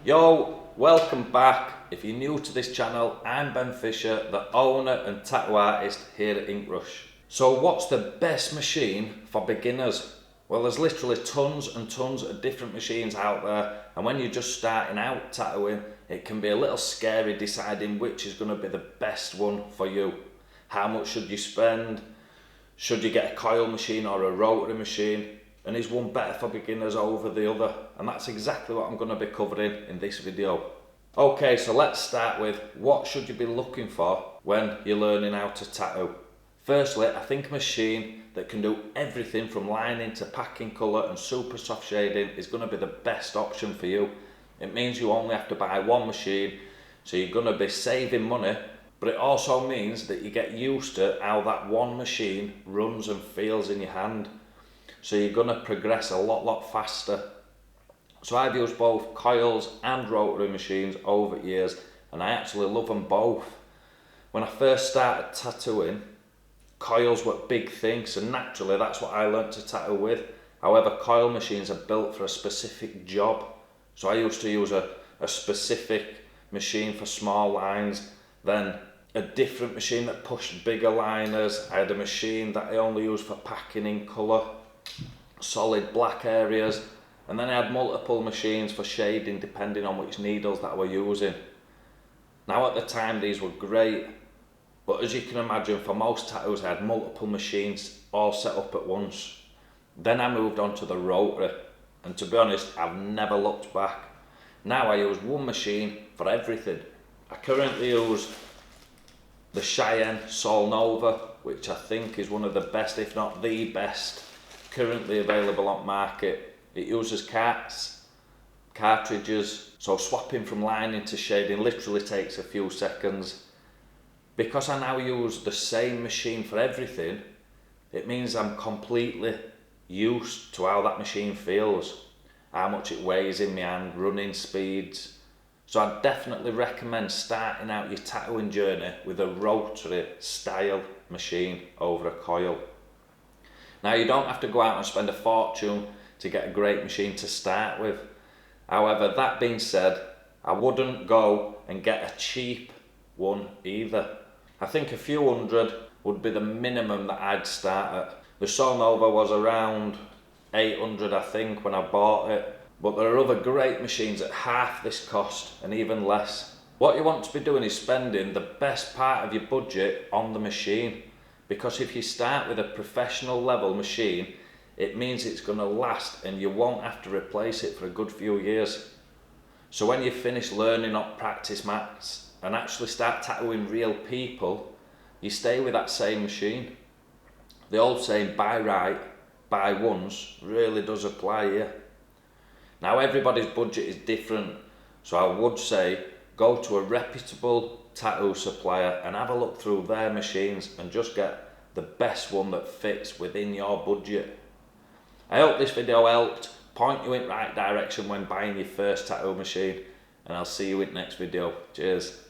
Yo, welcome back. If you're new to this channel, I'm Ben Fisher, the owner and tattoo artist here at Inkrush. So what's the best machine for beginners? Well, there's literally tons and tons of different machines out there, and when you're just starting out tattooing, it can be a little scary deciding which is going to be the best one for you. How much should you spend? Should you get a coil machine or a rotary machine? And is one better for beginners over the other? And that's exactly what I'm going to be covering in this video. Okay, so let's start with what should you be looking for when you're learning how to tattoo. Firstly, I think a machine that can do everything from lining to packing colour and super soft shading is going to be the best option for you. It means you only have to buy one machine, so you're going to be saving money, but it also means that you get used to how that one machine runs and feels in your hand. So you're going to progress a lot faster. So I've used both coils and rotary machines over years, and I actually love them both. When I first started tattooing, coils were a big thing, so naturally that's what I learnt to tattoo with. However, coil machines are built for a specific job. So I used to use a specific machine for small lines, then a different machine that pushed bigger liners. I had a machine that I only used for packing in colour, solid black areas, and then I had multiple machines for shading depending on which needles that I were using. Now at the time these were great, but as you can imagine, for most tattoos I had multiple machines all set up at once. Then I moved on to the rotary, and to be honest, I've never looked back. Now I use one machine for everything. I currently use the Cheyenne Solnova, which I think is one of the best, if not the best, currently available on market. It uses cartridges, so swapping from lining to shading literally takes a few seconds. Because I now use the same machine for everything, it means I'm completely used to how that machine feels, how much it weighs in my hand, running speeds. So I'd definitely recommend starting out your tattooing journey with a rotary style machine over a coil. Now you don't have to go out and spend a fortune to get a great machine to start with. However, that being said, I wouldn't go and get a cheap one either. I think a few hundred would be the minimum that I'd start at. The Solnova was around 800 I think when I bought it, but there are other great machines at half this cost and even less. What you want to be doing is spending the best part of your budget on the machine, because if you start with a professional level machine, it means it's going to last and you won't have to replace it for a good few years. So when you finish learning up practice mats and actually start tattooing real people, you stay with that same machine. The old saying, buy right, buy once, really does apply here. Now everybody's budget is different, so I would say go to a reputable tattoo supplier and have a look through their machines and just get the best one that fits within your budget. I hope this video helped point you in the right direction when buying your first tattoo machine, and I'll see you in the next video. Cheers.